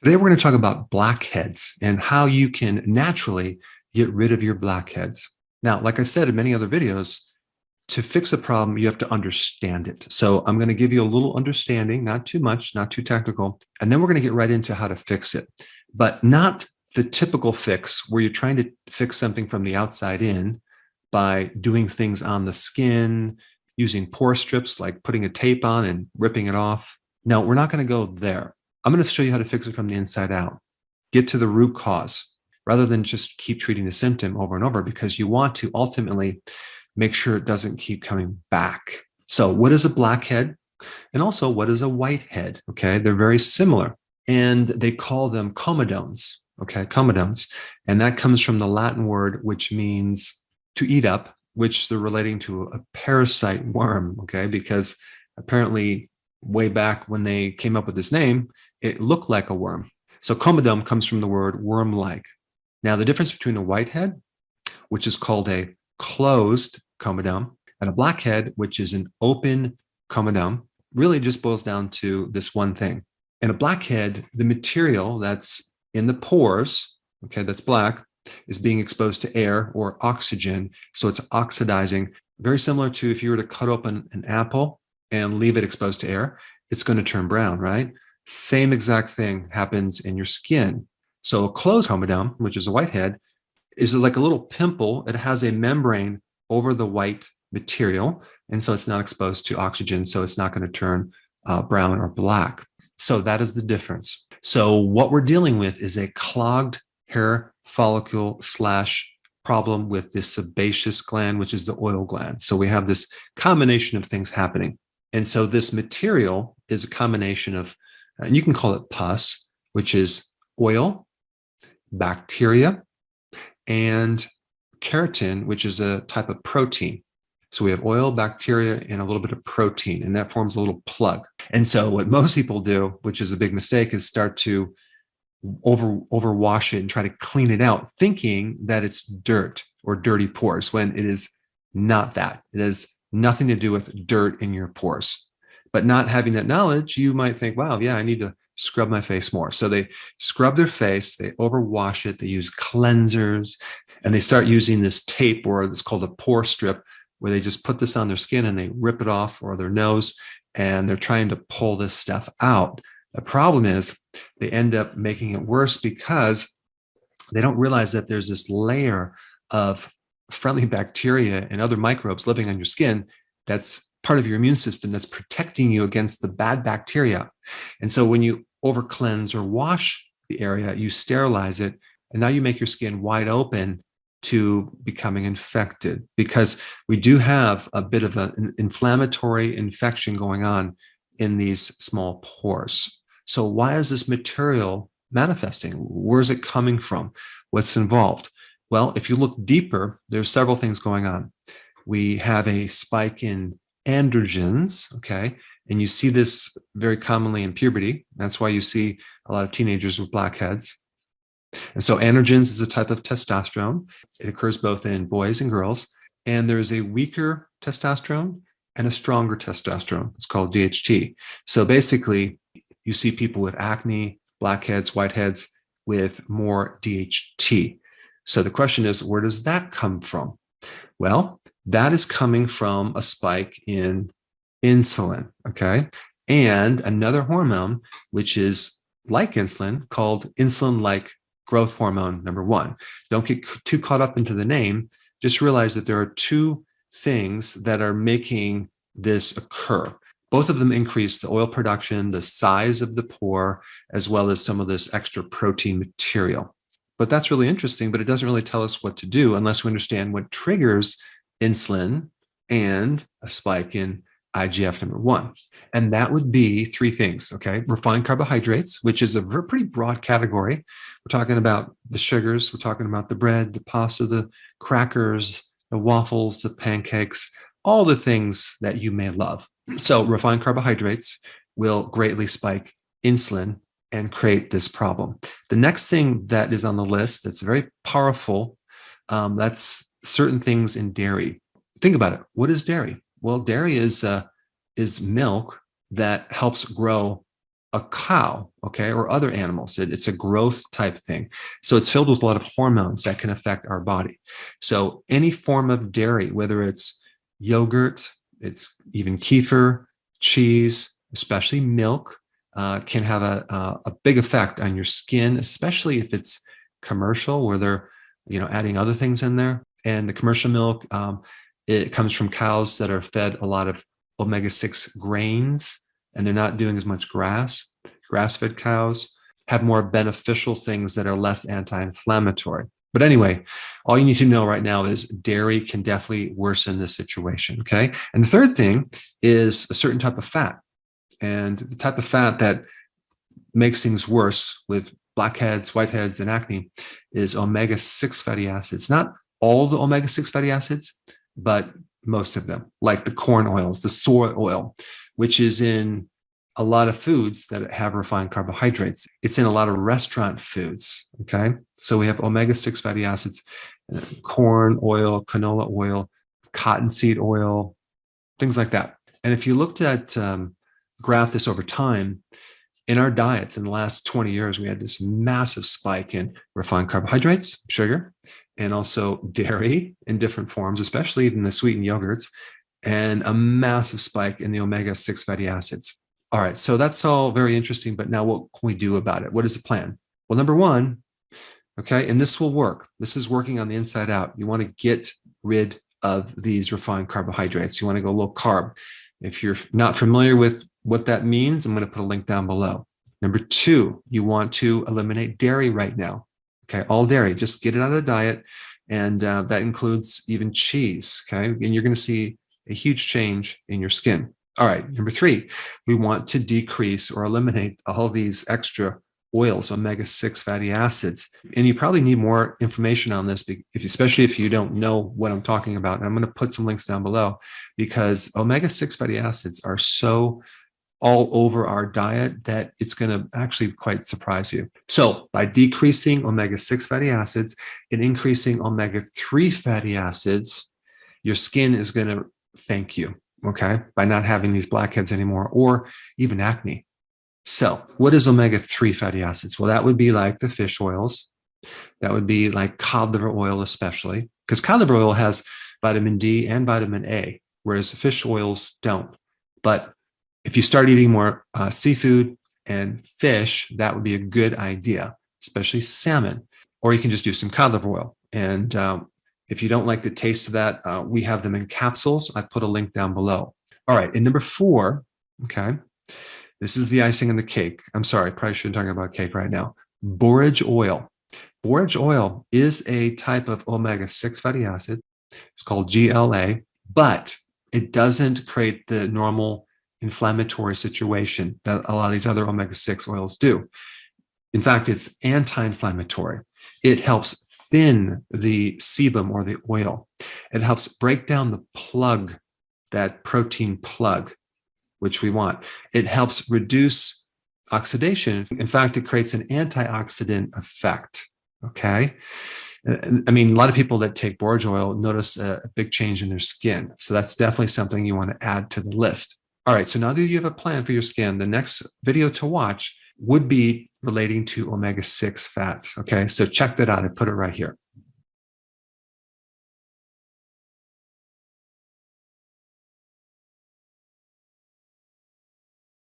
Today, we're going to talk about blackheads and how you can naturally get rid of your blackheads. Now, like I said in many other videos, to fix a problem, you have to understand it. So I'm going to give you a little understanding, not too much, not too technical, and then we're going to get right into how to fix it, but not the typical fix where you're trying to fix something from the outside in by doing things on the skin, using pore strips, like putting a tape on and ripping it off. No, we're not going to go there. I'm going to show you how to fix it from the inside out. Get to the root cause rather than just keep treating the symptom over and over, because you want to ultimately make sure it doesn't keep coming back. So what is a blackhead? And also, what is a whitehead? Okay, they're very similar. And they call them comedones. Okay, comedones. And that comes from the Latin word, which means to eat up, which they're relating to a parasite worm. Okay, because apparently way back when they came up with this name, it looked like a worm. So comedone comes from the word worm-like. Now, the difference between a whitehead, which is called a closed comedone, and a blackhead, which is an open comedone, really just boils down to this one thing. In a blackhead, the material that's in the pores, okay, that's black, is being exposed to air or oxygen. So it's oxidizing, very similar to if you were to cut open an apple and leave it exposed to air, it's going to turn brown, right? Same exact thing happens in your skin. So a closed comedone, which is a whitehead, is like a little pimple. It has a membrane over the white material, and so it's not exposed to oxygen, so it's not going to turn brown or black. So that is the difference. So what we're dealing with is a clogged hair follicle slash problem with the sebaceous gland, which is the oil gland. So we have this combination of things happening. And so this material is a combination of, and you can call it pus, which is oil, bacteria, and keratin, which is a type of protein. So we have oil, bacteria, and a little bit of protein, and that forms a little plug. And so what most people do, which is a big mistake, is start to overwash it and try to clean it out, thinking that it's dirt or dirty pores, when it is not that. It has nothing to do with dirt in your pores. But not having that knowledge, you might think, wow, yeah, I need to scrub my face more. So they scrub their face, they overwash it, they use cleansers, and they start using this tape, or it's called a pore strip, where they just put this on their skin and they rip it off, or their nose, and they're trying to pull this stuff out. The problem is they end up making it worse because they don't realize that there's this layer of friendly bacteria and other microbes living on your skin that's part of your immune system that's protecting you against the bad bacteria. And so when you over cleanse or wash the area, you sterilize it, and now you make your skin wide open to becoming infected, because we do have a bit of an inflammatory infection going on in these small pores. So why is this material manifesting? Where is it coming from? What's involved? Well, if you look deeper, there's several things going on. We have a spike in androgens, okay? And you see this very commonly in puberty. That's why you see a lot of teenagers with blackheads. And so androgens is a type of testosterone. It occurs both in boys and girls. And there is a weaker testosterone and a stronger testosterone. It's called DHT. So basically, you see people with acne, blackheads, whiteheads with more DHT. So the question is, where does that come from? Well, that is coming from a spike in insulin, okay? And another hormone, which is like insulin, called insulin-like growth hormone number 1. Don't get too caught up into the name. Just realize that there are two things that are making this occur. Both of them increase the oil production, the size of the pore, as well as some of this extra protein material. But that's really interesting, but it doesn't really tell us what to do unless we understand what triggers insulin and a spike in IGF number 1. And that would be 3 things, okay? Refined carbohydrates, which is a pretty broad category. We're talking about the sugars, we're talking about the bread, the pasta, the crackers, the waffles, the pancakes, all the things that you may love. So refined carbohydrates will greatly spike insulin and create this problem. The next thing that is on the list that's very powerful, that's certain things in dairy. Think about it. What is dairy? Well, dairy is milk that helps grow a cow, okay, or other animals. It's a growth type thing. So it's filled with a lot of hormones that can affect our body. So any form of dairy, whether it's yogurt, it's even kefir, cheese, especially milk, can have a big effect on your skin, especially if it's commercial, where they're adding other things in there. And the commercial milk, it comes from cows that are fed a lot of omega-6 grains, and they're not doing as much grass. Grass-fed cows have more beneficial things that are less anti-inflammatory. But anyway, all you need to know right now is dairy can definitely worsen this situation, okay? And the third thing is a certain type of fat. And the type of fat that makes things worse with blackheads, whiteheads, and acne is omega-6 fatty acids. Not all the omega-6 fatty acids, but most of them, like the corn oils, the soy oil, which is in a lot of foods that have refined carbohydrates. It's in a lot of restaurant foods, okay? So we have omega-6 fatty acids, corn oil, canola oil, cottonseed oil, things like that. And if you looked at, graph this over time, in our diets in the last 20 years, we had this massive spike in refined carbohydrates, sugar, and also dairy in different forms, especially even the sweetened yogurts, and a massive spike in the omega-6 fatty acids. All right, so that's all very interesting, but now what can we do about it? What is the plan? Well, number one, okay, and this will work. This is working on the inside out. You want to get rid of these refined carbohydrates. You want to go low carb. If you're not familiar with what that means, I'm going to put a link down below. Number two, you want to eliminate dairy right now. Okay, all dairy, just get it out of the diet. And that includes even cheese, okay? And you're going to see a huge change in your skin. All right, number three, we want to decrease or eliminate all these extra oils, omega-6 fatty acids. And you probably need more information on this, especially if you don't know what I'm talking about. And I'm going to put some links down below, because omega-6 fatty acids are so all over our diet that it's going to actually quite surprise you. So by decreasing omega-6 fatty acids and increasing omega-3 fatty acids, your skin is going to thank you, okay, by not having these blackheads anymore, or even acne. So what is omega-3 fatty acids? Well, that would be like the fish oils. That would be like cod liver oil, especially, because cod liver oil has vitamin D and vitamin A, whereas fish oils don't. But if you start eating more seafood and fish, that would be a good idea, especially salmon. Or you can just do some cod liver oil. And if you don't like the taste of that, we have them in capsules. I put a link down below. All right, and number four, okay, this is the icing on the cake. I'm sorry, I probably shouldn't talk about cake right now. Borage oil. Borage oil is a type of omega-6 fatty acid. It's called GLA, but it doesn't create the normal inflammatory situation that a lot of these other omega-6 oils do. In fact, it's anti-inflammatory. It helps thin the sebum or the oil. It helps break down the plug, that protein plug, which we want. It helps reduce oxidation. In fact, it creates an antioxidant effect, okay? I mean, a lot of people that take borage oil notice a big change in their skin. So that's definitely something you want to add to the list. All right, so now that you have a plan for your skin, the next video to watch would be relating to omega-6 fats, okay? So check that out. I put it right here.